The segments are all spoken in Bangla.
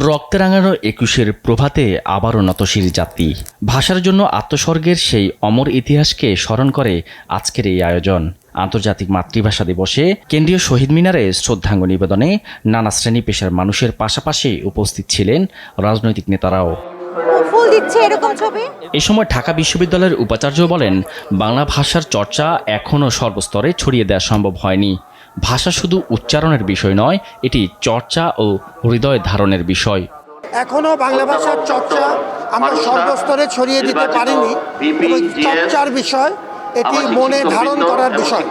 রক্তে রাঙানো ২১-এর প্রভাতে আবারও নতশির জাতি। ভাষার জন্য আত্মস্বর্গের সেই অমর ইতিহাসকে স্মরণ করে আজকের এই আয়োজন। আন্তর্জাতিক মাতৃভাষা দিবসে কেন্দ্রীয় শহীদ মিনারে শ্রদ্ধাঞ্জলি নিবেদনে নানা শ্রেণী পেশার মানুষের পাশাপাশি উপস্থিত ছিলেন রাজনৈতিক নেতারাও। ফুল দিচ্ছে এরকম ছবি। এ সময় ঢাকা বিশ্ববিদ্যালয়ের উপাচার্য বলেন, বাংলা ভাষার চর্চা এখনও সর্বস্তরে ছড়িয়ে দেওয়া সম্ভব হয়নি। ভাষা শুধু উচ্চারণের বিষয় নয়, এটি চর্চা ও হৃদয় ধারণের বিষয়। এখনো বাংলা ভাষার চর্চা আমরা সর্বস্তরে ছড়িয়ে দিতে পারিনি। চর্চার বিষয়, এটি মনে ধারণ করার বিষয়।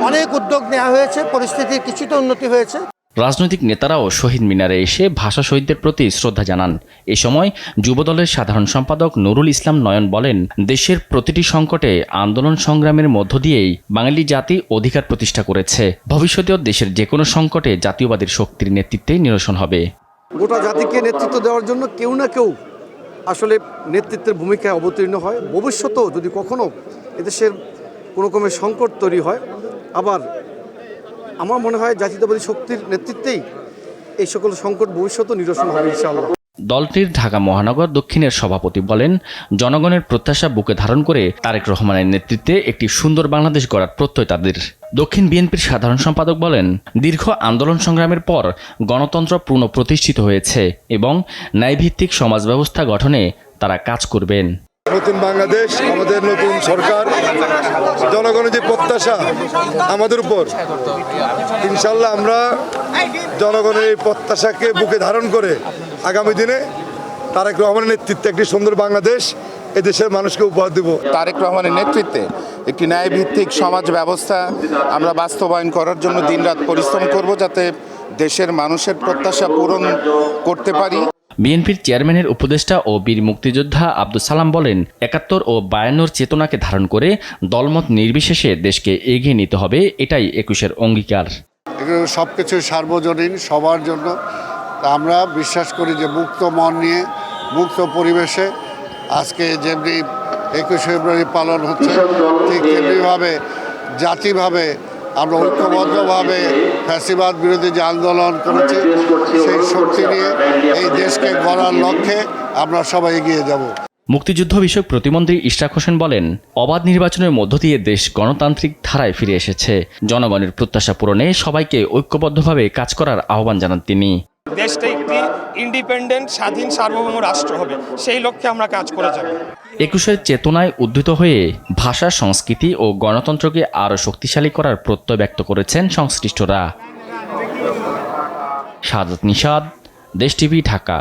অনেক উদ্যোগ নেওয়া হয়েছে, পরিস্থিতির কিছুটা উন্নতি হয়েছে। রাজনৈতিক নেতারাও শহীদ মিনারে এসে ভাষা শহীদদের প্রতি শ্রদ্ধা জানান। এ সময় যুবদলের সাধারণ সম্পাদক নুরুল ইসলাম নয়ন বলেন, দেশের প্রতিটি সংকটে আন্দোলন সংগ্রামের মধ্য দিয়েই বাঙালি জাতি অধিকার প্রতিষ্ঠা করেছে। ভবিষ্যতেও দেশের যে কোনো সংকটে জাতীয়বাদীর শক্তির নেতৃত্বে নিরসন হবে। গোটা জাতিকে নেতৃত্ব দেওয়ার জন্য কেউ না কেউ আসলে নেতৃত্বের ভূমিকায় অবতীর্ণ হয়। ভবিষ্যতেও যদি কখনো এদেশের কোনো রকমের সংকট তৈরি হয়, আবার আমার মনে হয় জাতীয়তাবাদী শক্তির নেতৃত্বেই এই সকল সংকট ভবিষ্যতেও নিরসন হবে ইনশাআল্লাহ। দলটির ঢাকা মহানগর দক্ষিণের সভাপতি বলেন, জনগণের প্রত্যাশা বুকে ধারণ করে তারেক রহমানের নেতৃত্বে একটি সুন্দর বাংলাদেশ গড়ার প্রত্যয় তাদের। দক্ষিণ বিএনপির সাধারণ সম্পাদক বলেন, দীর্ঘ আন্দোলন সংগ্রামের পর গণতন্ত্র পুনঃপ্রতিষ্ঠিত হয়েছে এবং ন্যায়ভিত্তিক সমাজ ব্যবস্থা গঠনে তারা কাজ করবেন। নতুন বাংলাদেশ, আমাদের নতুন সরকার, জনগণের যে প্রত্যাশা আমাদের উপর, ইনশাল্লাহ আমরা জনগণের এই প্রত্যাশাকে বুকে ধারণ করে আগামী দিনে তারেক রহমানের নেতৃত্বে একটি সুন্দর বাংলাদেশ এদেশের মানুষকে উপহার দেব। তারেক রহমানের নেতৃত্বে একটি ন্যায়ভিত্তিক সমাজ ব্যবস্থা আমরা বাস্তবায়ন করার জন্য দিনরাত পরিশ্রম করব, যাতে দেশের মানুষের প্রত্যাশা পূরণ করতে পারি। বিএনপির চেয়ারম্যানের উপদেষ্টা ও বীর মুক্তিযোদ্ধা আব্দুল সালাম বলেন, ৭১ ও ৫২-র চেতনাকে ধারণ করে দলমত নির্বিশেষে দেশকে এগিয়ে নিতে হবে, এটাই ২১-এর অঙ্গীকার। এগুলো সব কিছু সার্বজনীন, সবার জন্য। তা আমরা বিশ্বাস করি যে মুক্ত মন নিয়ে মুক্ত পরিবেশে আজকে যেমনি ২১ ফেব্রুয়ারি পালন হচ্ছে, ঠিক তেমনিভাবে জাতিভাবে আমরা ঐক্যবদ্ধভাবে ফ্যাসিবাদ বিরোধী যে আন্দোলন করেছি, সেই শক্তি নিয়ে এই দেশকে গড়ার লক্ষ্যে আমরা সবাই এগিয়ে যাব। মুক্তিযুদ্ধ বিষয়ক প্রতিমন্ত্রী ইশরাক হোসেন বলেন, অবাধ নির্বাচনের মধ্য দিয়ে দেশ গণতান্ত্রিক ধারায় ফিরে এসেছে। জনগণের প্রত্যাশা পূরণে সবাইকে ঐক্যবদ্ধভাবে কাজ করার আহ্বান জানান তিনি। দেশটা একটি ইন্ডিপেন্ডেন্ট স্বাধীন সার্বভৌম রাষ্ট্র হবে, সেই লক্ষ্যে আমরা কাজ করে যাব। ২১-এর চেতনায় উদ্ধৃত হয়ে ভাষা, সংস্কৃতি ও গণতন্ত্রকে আরও শক্তিশালী করার প্রত্যয় ব্যক্ত করেছেন সংশ্লিষ্টরা। সাদাত নিশাদ, দেশ টিভি, ঢাকা।